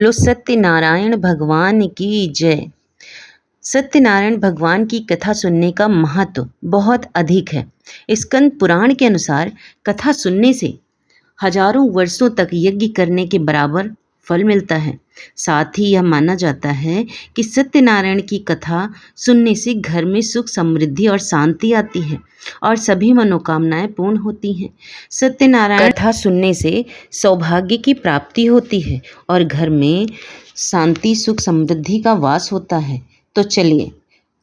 बोलो सत्यनारायण भगवान की जय। सत्यनारायण भगवान की कथा सुनने का महत्व बहुत अधिक है। स्कंद पुराण के अनुसार कथा सुनने से हजारों वर्षों तक यज्ञ करने के बराबर फल मिलता है। साथ ही यह माना जाता है कि सत्यनारायण की कथा सुनने से घर में सुख समृद्धि और शांति आती है और सभी मनोकामनाएं पूर्ण होती हैं। सत्यनारायण कथा सुनने से सौभाग्य की प्राप्ति होती है और घर में शांति सुख समृद्धि का वास होता है। तो चलिए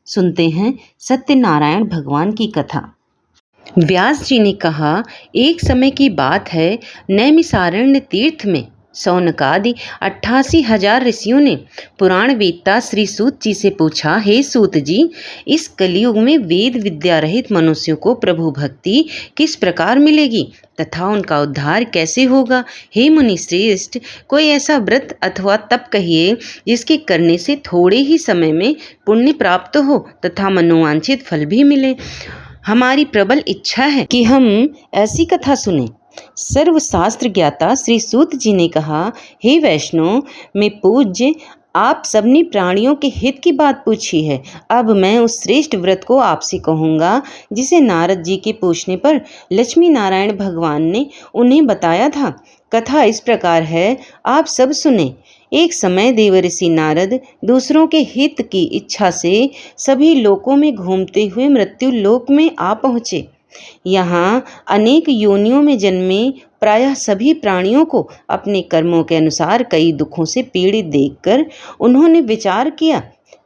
सुनते हैं सत्यनारायण भगवान की कथा। व्यास जी ने कहा, एक समय की बात है, नैमिषारण्य तीर्थ में शौनकादि 88,000 ऋषियों ने पुराण वेत्ता श्री सूत जी से पूछा, हे सूत जी, इस कलयुग में वेद विद्या रहित मनुष्यों को प्रभु भक्ति किस प्रकार मिलेगी तथा उनका उद्धार कैसे होगा। हे मुनि श्रेष्ठ, कोई ऐसा व्रत अथवा तप कहिए जिसके करने से थोड़े ही समय में पुण्य प्राप्त हो तथा मनोवांछित फल भी मिले। हमारी प्रबल इच्छा है कि हम ऐसी कथा सुने। सर्वशास्त्र ज्ञाता श्री सूत जी ने कहा, हे वैष्णव, मैं पूज्य आप सबने प्राणियों के हित की बात पूछी है। अब मैं उस श्रेष्ठ व्रत को आपसे कहूँगा जिसे नारद जी के पूछने पर लक्ष्मी नारायण भगवान ने उन्हें बताया था। कथा इस प्रकार है, आप सब सुने। एक समय देवर्षि नारद दूसरों के हित की इच्छा से सभी लोकों में घूमते हुए मृत्यु लोक में आ पहुँचे। यहाँ अनेक योनियों में जन्मे प्रायः सभी प्राणियों को अपने कर्मों के अनुसार कई दुखों से पीड़ित देखकर उन्होंने विचार किया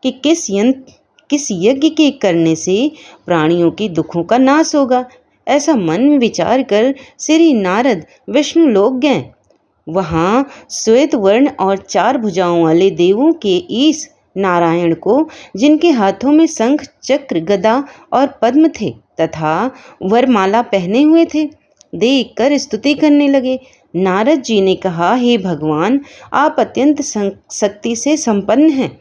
कि किस यज्ञ के करने से प्राणियों के दुखों का नाश होगा। ऐसा मन में विचार कर श्री नारद विष्णु लोक गए। वहाँ श्वेत वर्ण और 4 भुजाओं वाले देवों के ईश नारायण को, जिनके हाथों में शंख चक्र गदा और पद्म थे तथा वरमाला पहने हुए थे, देख कर स्तुति करने लगे। नारद जी ने कहा, हे भगवान, आप अत्यंत शक्ति से संपन्न हैं।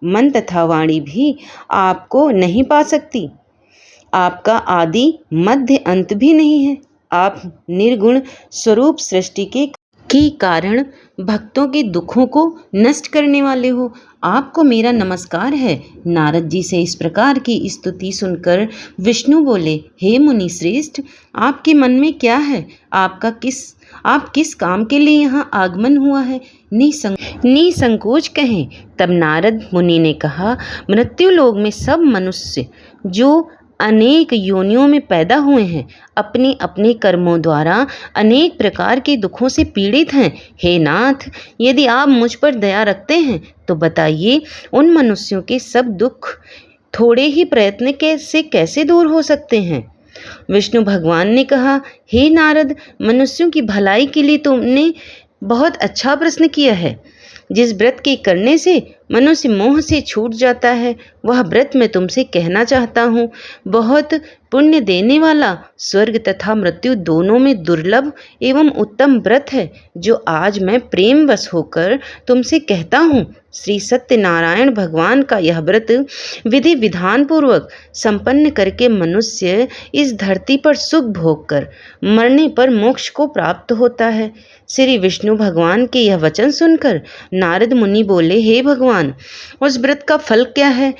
मन तथा वाणी भी आपको नहीं पा सकती। आपका आदि मध्य अंत भी नहीं है। आप निर्गुण स्वरूप सृष्टि के कारण भक्तों के दुखों को नष्ट करने वाले हो। आपको मेरा नमस्कार है। नारद जी से इस प्रकार की स्तुति सुनकर विष्णु बोले, हे मुनि श्रेष्ठ, आपके मन में क्या है? आप किस काम के लिए यहाँ आगमन हुआ है? निसंकोच कहें। तब नारद मुनि ने कहा, मृत्यु लोक में सब मनुष्य जो अनेक योनियों में पैदा हुए हैं, अपने अपने कर्मों द्वारा अनेक प्रकार के दुखों से पीड़ित हैं। हे नाथ, यदि आप मुझ पर दया रखते हैं तो बताइए, उन मनुष्यों के सब दुख थोड़े ही प्रयत्न से कैसे दूर हो सकते हैं? विष्णु भगवान ने कहा, हे नारद, मनुष्यों की भलाई के लिए तुमने बहुत अच्छा प्रश्न किया है। जिस व्रत के करने से मनुष्य मोह से छूट जाता है, वह व्रत मैं तुमसे कहना चाहता हूँ। बहुत पुण्य देने वाला, स्वर्ग तथा मृत्यु दोनों में दुर्लभ एवं उत्तम व्रत है, जो आज मैं प्रेमवश होकर तुमसे कहता हूँ। श्री सत्यनारायण भगवान का यह व्रत विधि विधान पूर्वक संपन्न करके मनुष्य इस धरती पर सुख भोग कर मरने पर मोक्ष को प्राप्त होता है। श्री विष्णु भगवान के यह वचन सुनकर नारद मुनि बोले, हे भगवान, उस व्रत का फल क्या है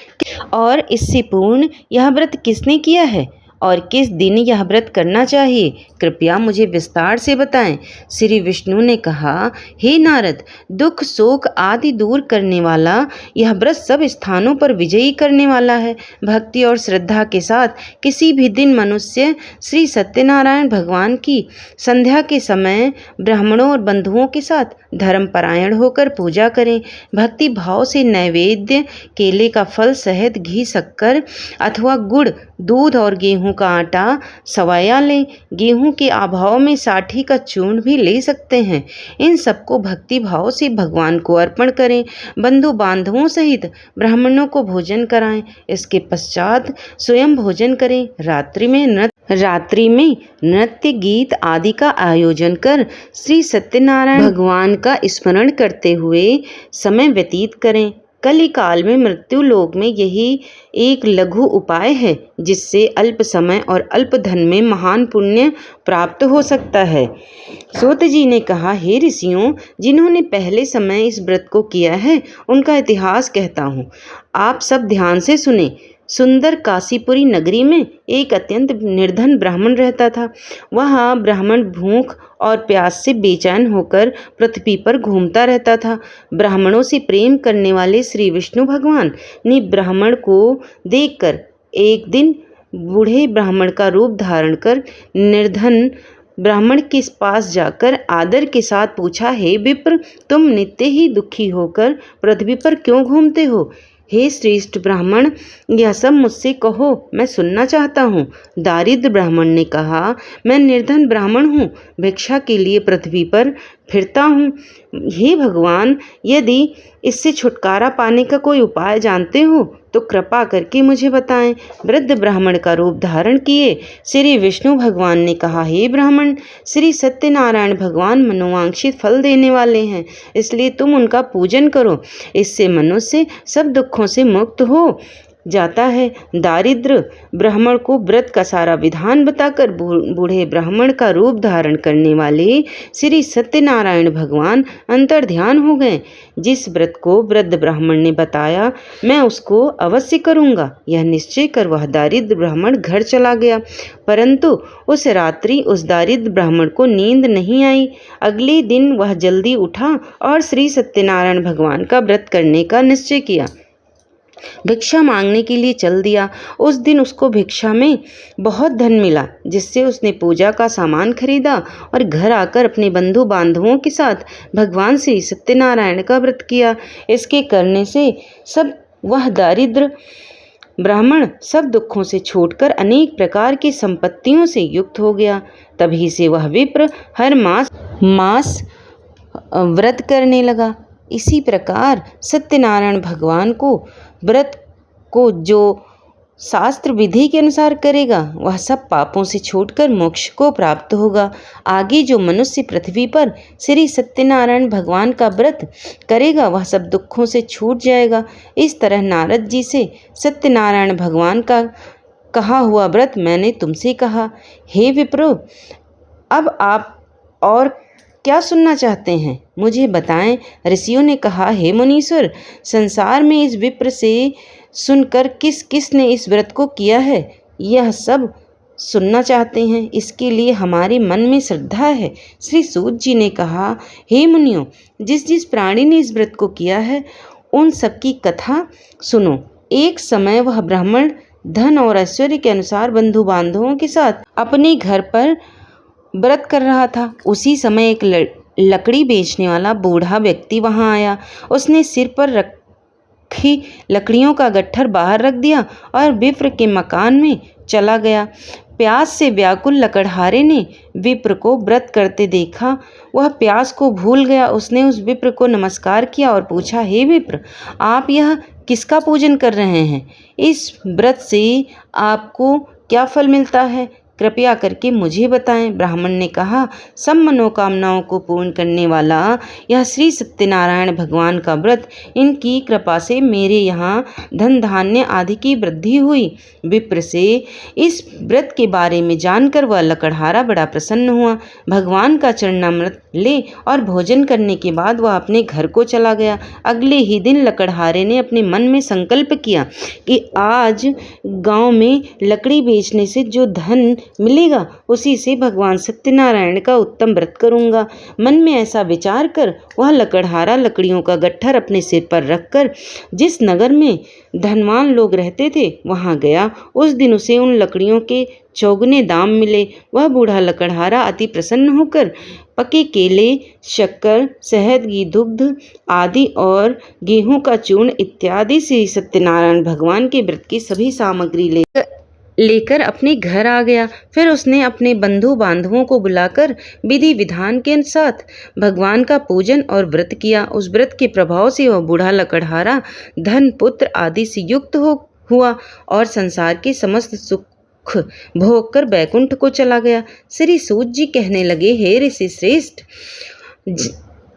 और इससे पूर्ण यह व्रत किसने किया है और किस दिन यह व्रत करना चाहिए? कृपया मुझे विस्तार से बताएं। श्री विष्णु ने कहा, हे नारद, दुख शोक आदि दूर करने वाला यह व्रत सब स्थानों पर विजयी करने वाला है। भक्ति और श्रद्धा के साथ किसी भी दिन मनुष्य श्री सत्यनारायण भगवान की संध्या के समय ब्राह्मणों और बंधुओं के साथ धर्मपरायण होकर पूजा करें। भक्ति भाव से नैवेद्य केले का फल, शहद, घी, शक्कर अथवा गुड़, दूध और गेहूं का आटा सवाया लें। गेहूं के अभाव में साठी का चूर्ण भी ले सकते हैं। इन सबको भक्ति भाव से भगवान को अर्पण करें। बंधु बांधवों सहित ब्राह्मणों को भोजन कराएं। इसके पश्चात स्वयं भोजन करें। रात्रि में नृत्य गीत आदि का आयोजन कर श्री सत्यनारायण भगवान का स्मरण करते हुए समय व्यतीत करें। कली काल में मृत्यु लोक में यही एक लघु उपाय है जिससे अल्प समय और अल्प धन में महान पुण्य प्राप्त हो सकता है। सूत जी ने कहा, हे ऋषियों, जिन्होंने पहले समय इस व्रत को किया है उनका इतिहास कहता हूँ, आप सब ध्यान से सुने। सुंदर काशीपुरी नगरी में एक अत्यंत निर्धन ब्राह्मण रहता था। वह ब्राह्मण भूख और प्यास से बेचैन होकर पृथ्वी पर घूमता रहता था। ब्राह्मणों से प्रेम करने वाले श्री विष्णु भगवान ने ब्राह्मण को देखकर एक दिन बूढ़े ब्राह्मण का रूप धारण कर निर्धन ब्राह्मण के पास जाकर आदर के साथ पूछा, हे विप्र, तुम नित्य ही दुखी होकर पृथ्वी पर क्यों घूमते हो? हे श्रेष्ठ ब्राह्मण, यह सब मुझसे कहो, मैं सुनना चाहता हूँ। दारिद्र ब्राह्मण ने कहा, मैं निर्धन ब्राह्मण हूँ, भिक्षा के लिए पृथ्वी पर फिरता हूँ। हे भगवान, यदि इससे छुटकारा पाने का कोई उपाय जानते हो तो कृपा करके मुझे बताएं। वृद्ध ब्राह्मण का रूप धारण किए श्री विष्णु भगवान ने कहा, हे ब्राह्मण, श्री सत्यनारायण भगवान मनोवांछित फल देने वाले हैं, इसलिए तुम उनका पूजन करो। इससे मनुष्य सब दुखों से मुक्त हो जाता है। दारिद्र ब्राह्मण को व्रत का सारा विधान बताकर बूढ़े ब्राह्मण का रूप धारण करने वाले श्री सत्यनारायण भगवान अंतर्ध्यान हो गए। जिस व्रत को वृद्ध ब्राह्मण ने बताया, मैं उसको अवश्य करूँगा, यह निश्चय कर वह दारिद्र ब्राह्मण घर चला गया। परंतु उस रात्रि उस दारिद्र ब्राह्मण को नींद नहीं आई। अगले दिन वह जल्दी उठा और श्री सत्यनारायण भगवान का व्रत करने का निश्चय किया। भिक्षा मांगने के लिए चल दिया। उस दिन उसको भिक्षा में बहुत धन मिला, जिससे उसने पूजा का सामान खरीदा और घर आकर अपने बंधु बांधवों के साथ भगवान श्री सत्यनारायण का व्रत किया। इसके करने से सब वह दारिद्र ब्राह्मण सब दुखों से छूटकर अनेक प्रकार की संपत्तियों से युक्त हो गया। तभी से वह विप्र हर मास व्रत करने लगा। इसी प्रकार सत्यनारायण भगवान को व्रत को जो शास्त्र विधि के अनुसार करेगा वह सब पापों से छूटकर मोक्ष को प्राप्त होगा। आगे जो मनुष्य पृथ्वी पर श्री सत्यनारायण भगवान का व्रत करेगा वह सब दुखों से छूट जाएगा। इस तरह नारद जी से सत्यनारायण भगवान का कहा हुआ व्रत मैंने तुमसे कहा। हे विप्रो, अब आप और क्या सुनना चाहते हैं, मुझे बताएं। ऋषियों ने कहा, हे मुनीश्वर, संसार में इस विप्र से सुनकर किस किस ने इस व्रत को किया है, यह सब सुनना चाहते हैं। इसके लिए हमारे मन में श्रद्धा है। श्री सूत जी ने कहा, हे मुनियों, जिस जिस प्राणी ने इस व्रत को किया है उन सबकी कथा सुनो। एक समय वह ब्राह्मण धन और ऐश्वर्य के अनुसार बंधु बांधवों के साथ अपने घर पर व्रत कर रहा था। उसी समय एक लकड़ी बेचने वाला बूढ़ा व्यक्ति वहां आया। उसने सिर पर रखी लकड़ियों का गट्ठर बाहर रख दिया और विप्र के मकान में चला गया। प्यास से व्याकुल लकड़हारे ने विप्र को व्रत करते देखा। वह प्यास को भूल गया। उसने उस विप्र को नमस्कार किया और पूछा, हे विप्र, आप यह किसका पूजन कर रहे हैं? इस व्रत से आपको क्या फल मिलता है? कृपया करके मुझे बताएं। ब्राह्मण ने कहा, सब मनोकामनाओं को पूर्ण करने वाला यह श्री सत्यनारायण भगवान का व्रत, इनकी कृपा से मेरे यहाँ धन धान्य आदि की वृद्धि हुई। विप्र से इस व्रत के बारे में जानकर वह लकड़हारा बड़ा प्रसन्न हुआ। भगवान का चरणामृत ले और भोजन करने के बाद वह अपने घर को चला गया। अगले ही दिन लकड़हारे ने अपने मन में संकल्प किया कि आज गांव में लकड़ी बेचने से जो धन मिलेगा उसी से भगवान सत्यनारायण का उत्तम व्रत करूंगा। मन में ऐसा विचार कर वह लकड़हारा लकड़ियों का गट्ठर अपने सिर पर रखकर जिस नगर में धनवान लोग रहते थे वहां गया। उस दिन उसे उन लकड़ियों के चौगुने दाम मिले। वह बूढ़ा लकड़हारा अति प्रसन्न होकर पके केले, शक्कर, शहद की दुग्ध आदि और गेहूं का चूर्ण इत्यादि से सत्यनारायण भगवान के व्रत की सभी सामग्री लेकर अपने घर आ गया। फिर उसने अपने बंधु बांधवों को बुलाकर विधि विधान के साथ भगवान का पूजन और व्रत किया। उस व्रत के प्रभाव से वह बूढ़ा लकड़हारा धन पुत्र आदि से युक्त हुआ और संसार के समस्त सुख भोग कर बैकुंठ को चला गया। श्री सूत जी कहने लगे, हे ऋषि श्रेष्ठ,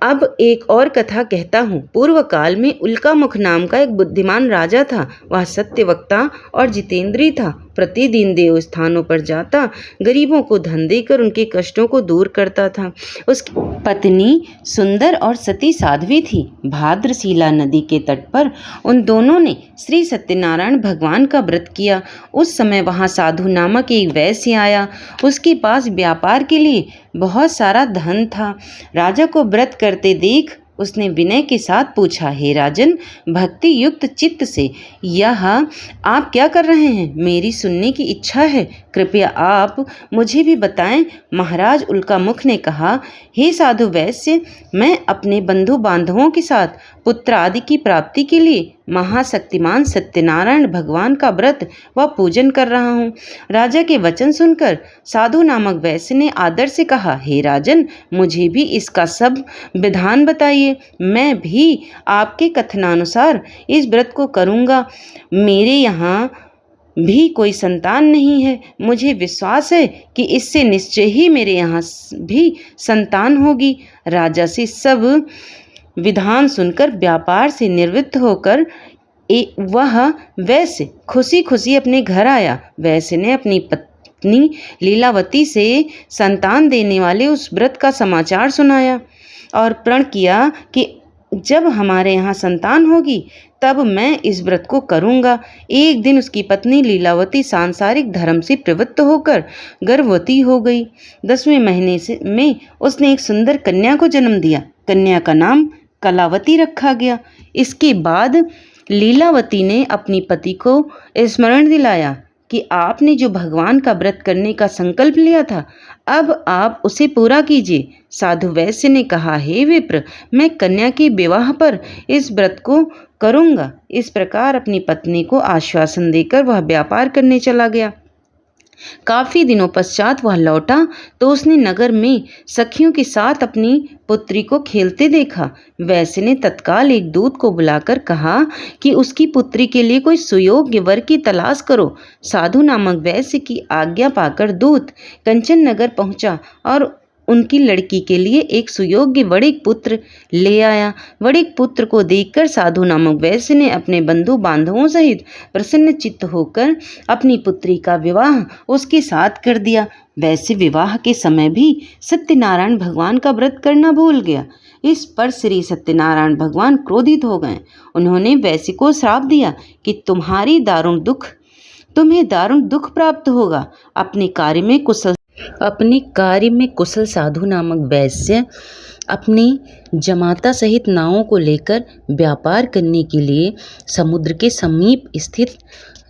अब एक और कथा कहता हूँ। पूर्व काल में उल्कामुख नाम का एक बुद्धिमान राजा था। वह सत्यवक्ता और जितेंद्रिय था। प्रतिदिन देव स्थानों पर जाता, गरीबों को धन देकर उनके कष्टों को दूर करता था। उसकी पत्नी सुंदर और सती साध्वी थी। भाद्रशिला नदी के तट पर उन दोनों ने श्री सत्यनारायण भगवान का व्रत किया। उस समय वहाँ साधु नामक एक वैश्य आया। उसके पास व्यापार के लिए बहुत सारा धन था। राजा को व्रत करते देख उसने विनय के साथ पूछा, हे राजन, भक्ति युक्त चित्त से यह आप क्या कर रहे हैं? मेरी सुनने की इच्छा है, कृपया आप मुझे भी बताएं। महाराज उल्कामुख ने कहा, हे साधु वैश्य, मैं अपने बंधु बांधवों के साथ पुत्र आदि की प्राप्ति के लिए महाशक्तिमान सत्यनारायण भगवान का व्रत व पूजन कर रहा हूँ। राजा के वचन सुनकर साधु नामक वैश्य ने आदर से कहा, हे राजन, मुझे भी इसका सब विधान बताइए। मैं भी आपके कथनानुसार इस व्रत को करूँगा। मेरे यहाँ भी कोई संतान नहीं है। मुझे विश्वास है कि इससे निश्चय ही मेरे यहाँ भी संतान होगी। राजा से सब विधान सुनकर व्यापार से निवृत्त होकर वह वैश्य खुशी खुशी अपने घर आया। वैश्य ने अपनी पत्नी लीलावती से संतान देने वाले उस व्रत का समाचार सुनाया और प्रण किया कि जब हमारे यहाँ संतान होगी तब मैं इस व्रत को करूँगा। एक दिन उसकी पत्नी लीलावती सांसारिक धर्म से प्रवृत्त होकर गर्भवती हो गई। 10वें महीने में उसने एक सुंदर कन्या को जन्म दिया। कन्या का नाम कलावती रखा गया। इसके बाद लीलावती ने अपनी पति को स्मरण दिलाया कि आपने जो भगवान का व्रत करने का संकल्प लिया था, अब आप उसे पूरा कीजिए। साधु वैश्य ने कहा, हे विप्र, मैं कन्या के विवाह पर इस व्रत को करूँगा। इस प्रकार अपनी पत्नी को आश्वासन देकर वह व्यापार करने चला गया। काफी दिनों पश्चात वह लौटा तो उसने नगर में सखियों के साथ अपनी पुत्री को खेलते देखा। वैश्य ने तत्काल एक दूत को बुलाकर कहा कि उसकी पुत्री के लिए कोई सुयोग्य वर की तलाश करो। साधु नामक वैश्य की आज्ञा पाकर दूत कंचन नगर पहुंचा और उनकी लड़की के लिए एक सुयोग्य वणिक पुत्र ले आया। वणिक पुत्र को देखकर साधु नामक वैश्य ने अपने बंधु बांधवों सहित प्रसन्न चित्त होकर अपनी पुत्री का विवाह उसके साथ कर दिया। वैश्य विवाह के समय भी सत्यनारायण भगवान का व्रत करना भूल गया। इस पर श्री सत्यनारायण भगवान क्रोधित हो गए। उन्होंने वैश्य को श्राप दिया कि तुम्हें दारुण दुख प्राप्त होगा। अपने कार्य में कुशल साधु नामक वैश्य अपनी जमाता सहित नावों को लेकर व्यापार करने के लिए समुद्र के समीप स्थित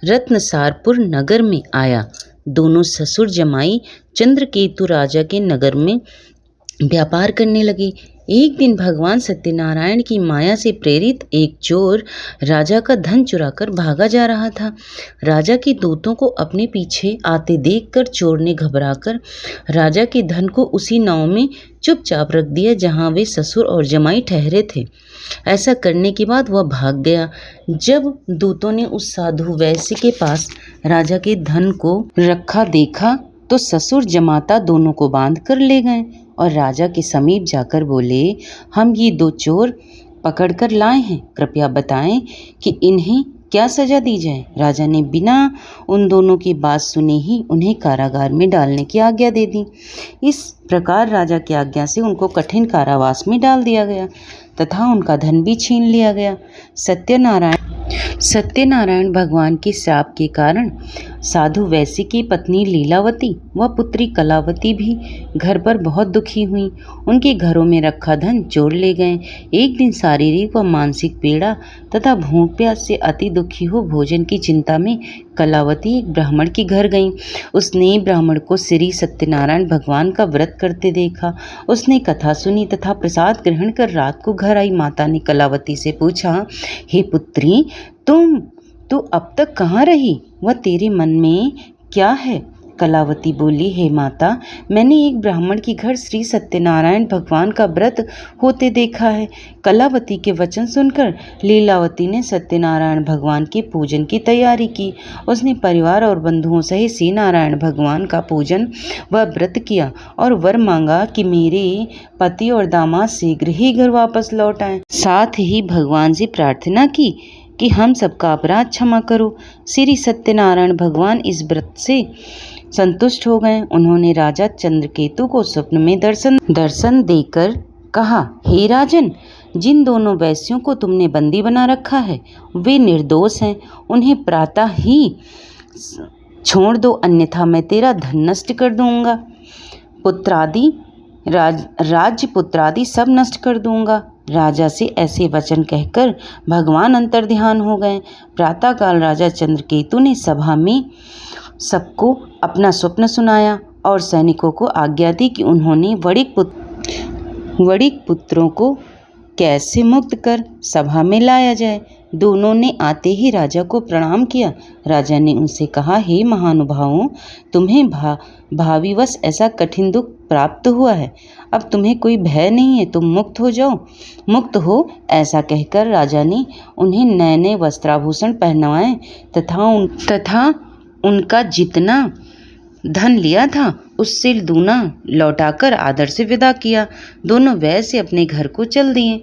रत्नसारपुर नगर में आया। दोनों ससुर जमाई चंद्रकेतु राजा के नगर में व्यापार करने लगे। एक दिन भगवान सत्यनारायण की माया से प्रेरित एक चोर राजा का धन चुराकर भागा जा रहा था। राजा के दूतों को अपने पीछे आते देखकर चोर ने घबराकर राजा के धन को उसी नाव में चुपचाप रख दिया जहां वे ससुर और जमाई ठहरे थे। ऐसा करने के बाद वह भाग गया। जब दूतों ने उस साधु वैश्य के पास राजा के धन को रखा देखा तो ससुर जमाता दोनों को बांध कर ले गए और राजा के समीप जाकर बोले, हम ये दो चोर पकड़कर लाए हैं, कृपया बताएं कि इन्हें क्या सजा दी जाए। राजा ने बिना उन दोनों की बात सुने ही उन्हें कारागार में डालने की आज्ञा दे दी। इस प्रकार राजा की आज्ञा से उनको कठिन कारावास में डाल दिया गया तथा उनका धन भी छीन लिया गया। सत्यनारायण भगवान के श्राप के कारण साधु वैश्य की पत्नी लीलावती व पुत्री कलावती भी घर पर बहुत दुखी हुई। उनके घरों में रखा धन चोर ले गए। एक दिन शारीरिक व मानसिक पीड़ा तथा भूख प्यास से अति दुखी हो भोजन की चिंता में कलावती एक ब्राह्मण के घर गई। उसने ब्राह्मण को श्री सत्यनारायण भगवान का व्रत करते देखा। उसने कथा सुनी तथा प्रसाद ग्रहण कर रात को घर आई। माता ने कलावती से पूछा, हे पुत्री, तू अब तक कहाँ रही? वह तेरे मन में क्या है? कलावती बोली, हे माता, मैंने एक ब्राह्मण के घर श्री सत्यनारायण भगवान का व्रत होते देखा है। कलावती के वचन सुनकर लीलावती ने सत्यनारायण भगवान के पूजन की तैयारी की। उसने परिवार और बंधुओं सहित श्री नारायण भगवान का पूजन व व्रत किया और वर मांगा कि मेरे पति और दामाद शीघ्र ही घर वापस लौट आए। साथ ही भगवान से प्रार्थना की कि हम सबका अपराध क्षमा करो। श्री सत्यनारायण भगवान इस व्रत से संतुष्ट हो गए। उन्होंने राजा चंद्रकेतु को स्वप्न में दर्शन देकर कहा, हे राजन, जिन दोनों वैश्यों को तुमने बंदी बना रखा है वे निर्दोष हैं। उन्हें प्रातः ही छोड़ दो, अन्यथा मैं तेरा धन नष्ट कर दूंगा, पुत्रादि राज्य पुत्रादि सब नष्ट कर दूंगा। राजा से ऐसे वचन कहकर भगवान अंतर्ध्यान हो गए। प्रातःकाल राजा चंद्रकेतु ने सभा में सबको अपना स्वप्न सुनाया और सैनिकों को आज्ञा दी कि उन्होंने वणिक पुत्रों को कैसे मुक्त कर सभा में लाया जाए। दोनों ने आते ही राजा को प्रणाम किया। राजा ने उनसे कहा, हे महानुभावों, तुम्हें भावीवश ऐसा कठिन दुख प्राप्त हुआ है। अब तुम्हें कोई भय नहीं है, तुम मुक्त हो। ऐसा कहकर राजा ने उन्हें नए नए वस्त्राभूषण पहनवाए तथा उनका जितना धन लिया था उससे दूना लौटाकर आदर से विदा किया। दोनों वैश्य अपने घर को चल दिए।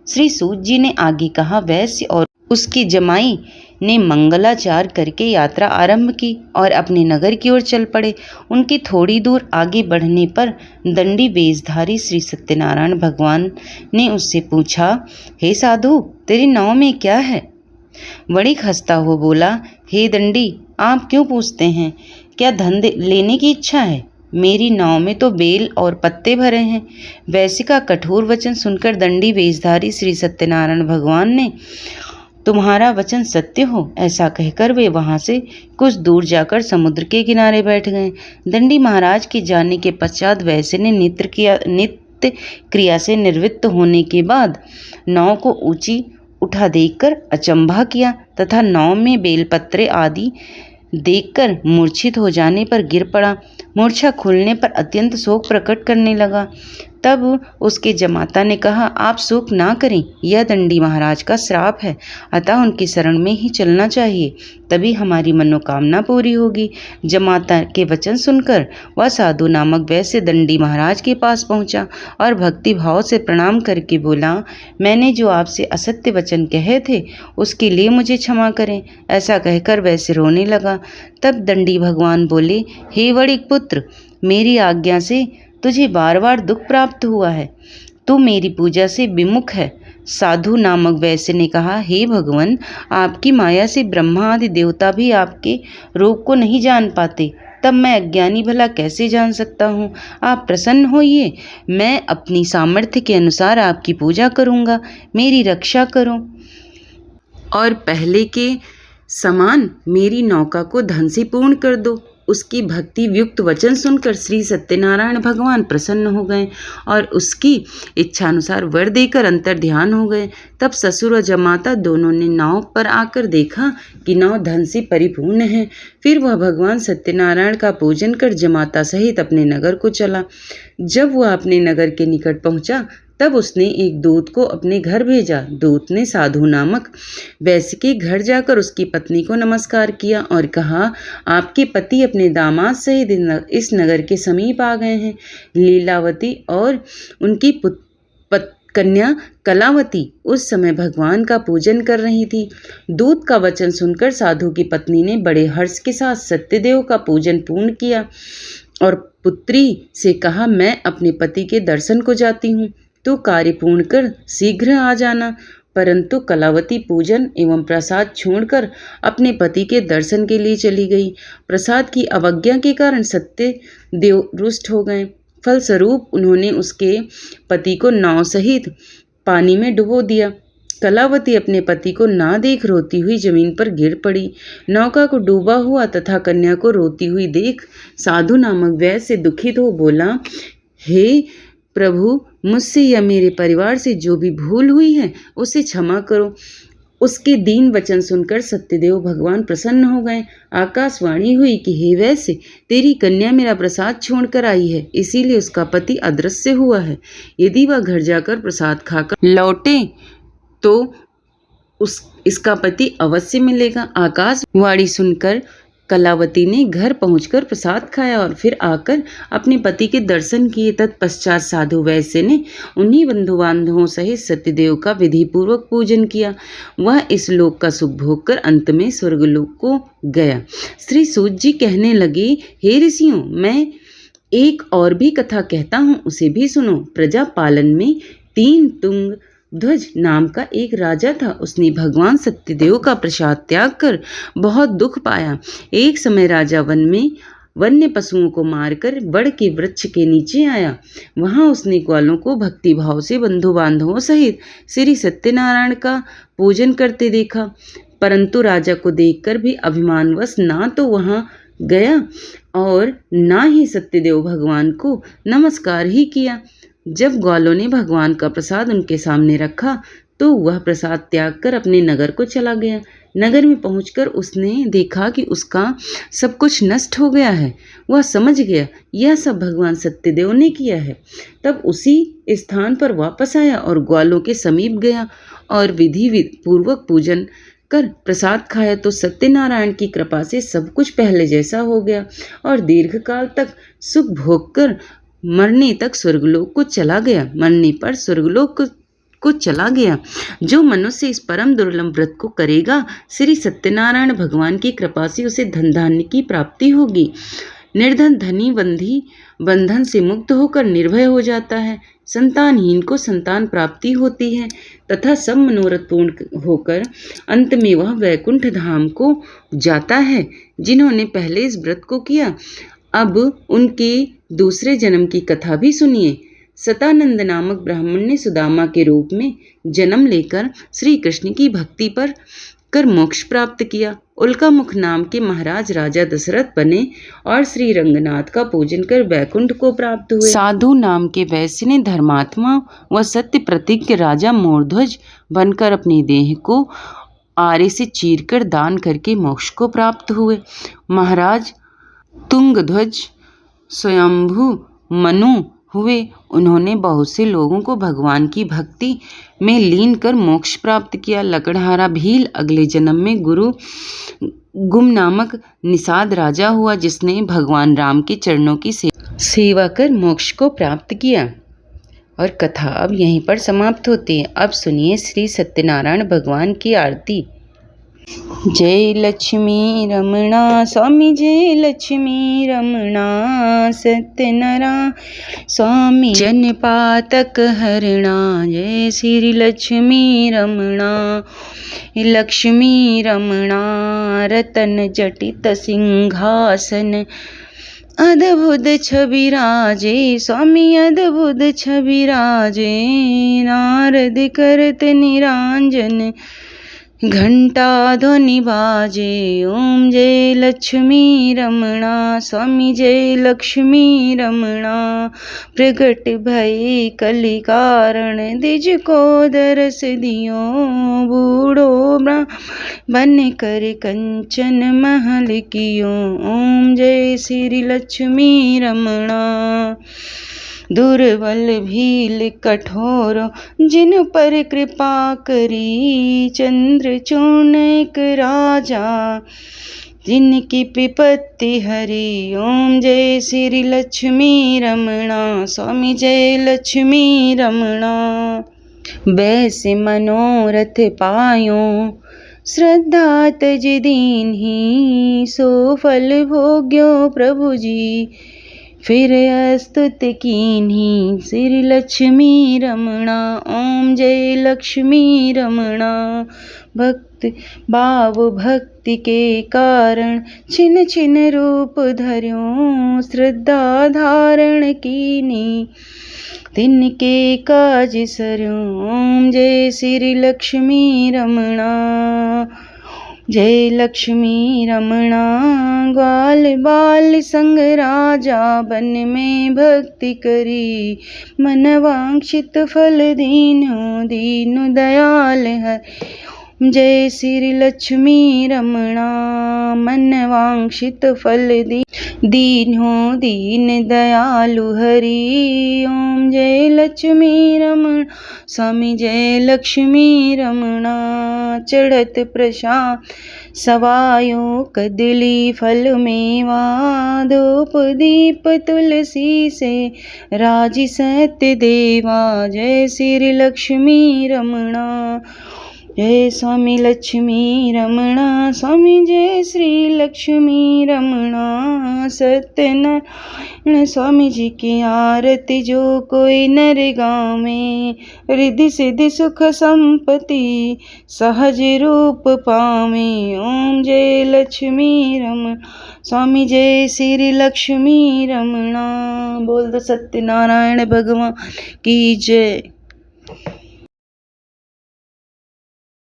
श्री सूत जी ने आगे कहा, वैश्य और उसकी जमाई ने मंगलाचार करके यात्रा आरंभ की और अपने नगर की ओर चल पड़े। उनके थोड़ी दूर आगे बढ़ने पर दंडी वेशधारी श्री सत्यनारायण भगवान ने उससे पूछा, हे साधु, तेरी नाव में क्या है? वणिक हंसता हुआ बोला, हे दंडी, आप क्यों पूछते हैं? क्या धन लेने की इच्छा है? मेरी नाव में तो बेल और पत्ते भरे हैं। वैश्य का कठोर वचन सुनकर दंडी वेशधारी श्री सत्यनारायण भगवान ने, तुम्हारा वचन सत्य हो, ऐसा कहकर वे वहां से कुछ दूर जाकर समुद्र के किनारे बैठ गए। दंडी महाराज के जाने के पश्चात वैश्य ने नित्य क्रिया से निवृत्त होने के बाद नाव को ऊंची उठा देखकर अचंभा किया तथा नाव में बेलपत्रे आदि देखकर मूर्छित हो जाने पर गिर पड़ा। मूर्छा खुलने पर अत्यंत शोक प्रकट करने लगा। तब उसके जमाता ने कहा, आप शोक ना करें, यह दंडी महाराज का श्राप है, अतः उनकी शरण में ही चलना चाहिए, तभी हमारी मनोकामना पूरी होगी। जमाता के वचन सुनकर वह साधु नामक वैश्य दंडी महाराज के पास पहुंचा और भक्ति भाव से प्रणाम करके बोला, मैंने जो आपसे असत्य वचन कहे थे उसके लिए मुझे क्षमा करें। ऐसा कहकर वैश्य रोने लगा। तब दंडी भगवान बोले, हे वणिक पुत्र, मेरी आज्ञा से तुझे बार बार दुख प्राप्त हुआ है, तू मेरी पूजा से विमुख है। साधु नामक वैश्य ने कहा, हे भगवान, आपकी माया से ब्रह्मा आदि देवता भी आपके रूप को नहीं जान पाते, तब मैं अज्ञानी भला कैसे जान सकता हूँ? आप प्रसन्न होइए, मैं अपनी सामर्थ्य के अनुसार आपकी पूजा करूँगा, मेरी रक्षा करो और पहले के समान मेरी नौका को धन से पूर्ण कर दो। उसकी भक्ति युक्त वचन सुनकर श्री सत्यनारायण भगवान प्रसन्न हो गए और उसकी इच्छानुसार वर देकर अंतर्ध्यान हो गए। तब ससुर और जमाता दोनों ने नाव पर आकर देखा कि नाव धन से परिपूर्ण है। फिर वह भगवान सत्यनारायण का पूजन कर जमाता सहित अपने नगर को चला। जब वह अपने नगर के निकट पहुंचा तब उसने एक दूत को अपने घर भेजा। दूत ने साधु नामक वैश्य के घर जाकर उसकी पत्नी को नमस्कार किया और कहा, आपके पति अपने दामाद सहित इस नगर के समीप आ गए हैं। लीलावती और उनकी कन्या कलावती उस समय भगवान का पूजन कर रही थी। दूत का वचन सुनकर साधु की पत्नी ने बड़े हर्ष के साथ सत्यदेव का पूजन पूर्ण किया और पुत्री से कहा, मैं अपने पति के दर्शन को जाती हूँ, तो कार्य पूर्ण कर शीघ्र आ जाना। परंतु कलावती पूजन एवं प्रसाद छोड़कर अपने पति के दर्शन के लिए चली गई। प्रसाद की अवज्ञा के कारण सत्यदेव रुष्ट हो गए। फलस्वरूप उन्होंने उसके पति को नाव सहित पानी में डुबो दिया। कलावती अपने पति को ना देख रोती हुई जमीन पर गिर पड़ी। नौका को डूबा हुआ तथा कन्या को रोती हुई देख साधु नामक वैश्य दुखित हो बोला, हे प्रभु, मुझसे या मेरे परिवार से जो भी भूल हुई है उसे क्षमा करो। उसके दीन वचन सुनकर सत्यदेव भगवान प्रसन्न हो गए। आकाशवाणी हुई कि हे वैश्य, तेरी कन्या मेरा प्रसाद छोड़कर आई है, इसीलिए उसका पति अदृश्य हुआ है। यदि वह घर जाकर प्रसाद खाकर लौटे तो इसका पति अवश्य मिलेगा। आकाशवाणी सुनकर कलावती ने घर पहुंचकर प्रसाद खाया और फिर आकर अपने पति के दर्शन किए। तत्पश्चात साधु वैश्य ने उन्हीं बंधु बांधवों सहित सत्यदेव का विधि पूर्वक पूजन किया। वह इस लोक का सुख भोग कर अंत में स्वर्गलोक को गया। श्री सूत जी कहने लगे, हे ऋषियों, मैं एक और भी कथा कहता हूँ, उसे भी सुनो। प्रजा पालन में तीन तुंग ध्वज नाम का एक राजा था। उसने भगवान सत्यदेव का प्रसाद त्याग कर बहुत दुख पाया। एक समय राजा वन में वन्य पशुओं को मारकर बड़ के वृक्ष के नीचे आया। वहां उसने ग्वालों को भक्ति भाव से बंधु बांधवों सहित श्री सत्यनारायण का पूजन करते देखा, परंतु राजा को देखकर भी अभिमानवश ना तो वहां गया और ना ही सत्यदेव भगवान को नमस्कार ही किया। जब ग्वालों ने भगवान का प्रसाद उनके सामने रखा तो वह प्रसाद त्याग कर अपने नगर को चला गया। नगर में पहुंचकर उसने देखा कि उसका सब कुछ नष्ट हो गया है। वह समझ गया यह सब भगवान सत्यदेव ने किया है। तब उसी स्थान पर वापस आया और ग्वालों के समीप गया और विधि पूर्वक पूजन कर प्रसाद खाया तो सत्यनारायण की कृपा से सब कुछ पहले जैसा हो गया और दीर्घकाल तक सुख भोग कर मरने तक स्वर्गलोक को चला गया। मरने पर स्वर्गलोक को चला गया। जो मनुष्य इस परम दुर्लभ व्रत को करेगा, श्री सत्यनारायण भगवान की कृपा से उसे धन धान्य की प्राप्ति होगी। निर्धन धनी बंधन से मुक्त होकर निर्भय हो जाता है। संतानहीन को संतान प्राप्ति होती है तथा सब मनोरथ पूर्ण होकर अंत में वह वैकुंठ धाम को जाता है। जिन्होंने पहले इस व्रत को किया, अब उनके दूसरे जन्म की कथा भी सुनिए। सतानंद नामक ब्राह्मण ने सुदामा के रूप में जन्म लेकर श्री कृष्ण की भक्ति पर कर मोक्ष प्राप्त किया। उल्का मुख नाम के महाराज राजा दशरथ बने और श्री रंगनाथ का पूजन कर वैकुंठ को प्राप्त हुए। साधु नाम के वैश्य ने धर्मात्मा व सत्य प्रतिज्ञ राजा मोरध्वज बनकर अपनी देह को आरे से चीरकर दान करके मोक्ष को प्राप्त हुए। महाराज तुंगध्वज स्वयंभू मनु हुए। उन्होंने बहुत से लोगों को भगवान की भक्ति में लीन कर मोक्ष प्राप्त किया। लकड़हारा भील अगले जन्म में गुम नामक निषाद राजा हुआ, जिसने भगवान राम के चरणों की सेवा कर मोक्ष को प्राप्त किया। और कथा अब यहीं पर समाप्त होती है। अब सुनिए श्री सत्यनारायण भगवान की आरती। जय लक्ष्मी रमणा स्वामी, जय लक्ष्मी रमणा सत्यनारायण स्वामी, जन पातक हरणा, जय श्री लक्ष्मी रमणा। लक्ष्मी रमणा रतन जटित सिंहासन, अद्भुत छवि राजे स्वामी, अद्भुत छवि राजे। नारद करत निरांजन, घंटा ध्वनि बाजे। ओम जय लक्ष्मी रमणा स्वामी, जय लक्ष्मी रमणा। प्रगट भय कलि कारण, द्विज को दरस दियो। बूढ़ो ब्राह्मण बन कर कंचन महल कियो। ओम जय श्री लक्ष्मी रमणा। दुर्बल भील कठोर, जिन पर कृपा करी। चंद्रचूर्ण एक राजा, जिनकी विपत्ति हरी। ओम जय श्री लक्ष्मी रमणा स्वामी, जय लक्ष्मी रमणा। वैसे मनोरथ पायो, श्रद्धा तज दीन्ही। सो फल भोग्यो प्रभु जी, फिर स्तुत कीन्ही। श्री लक्ष्मी रमणा। ओम जय लक्ष्मी रमणा। भक्त भाव भक्ति के कारण, छिन छिन रूप धर्यो। श्रद्धा धारण कीनी, तिनके काज सर्यो। ओम जय श्री लक्ष्मी रमणा, जय लक्ष्मी रमणा। ग्वाल बाल संग राजा, बन में भक्ति करी। मन वांछित फल दीनो, दीनु दयाल है। जय श्री लक्ष्मी रमणा मन वांछित फल दीन्हो दीन दयालु हरि ओम। जय लक्ष्मी रमण स्वामी जय लक्ष्मी रमणा। चढ़त प्रसाद सवायो कदली फल मेवा धूप दीप तुलसी से राजी सत्य देवा। जय श्री लक्ष्मी रमणा जय स्वामी लक्ष्मी रमणा। स्वामी जय श्री लक्ष्मी रमणा। सत्यनारायण स्वामी जी की आरती जो कोई नर गावे रिद्धि सिद्धि सुख संपत्ति सहज रूप पावे। ओम जय लक्ष्मी रमण स्वामी जय श्री लक्ष्मी रमणा। बोल दो सत्यनारायण भगवान की जय।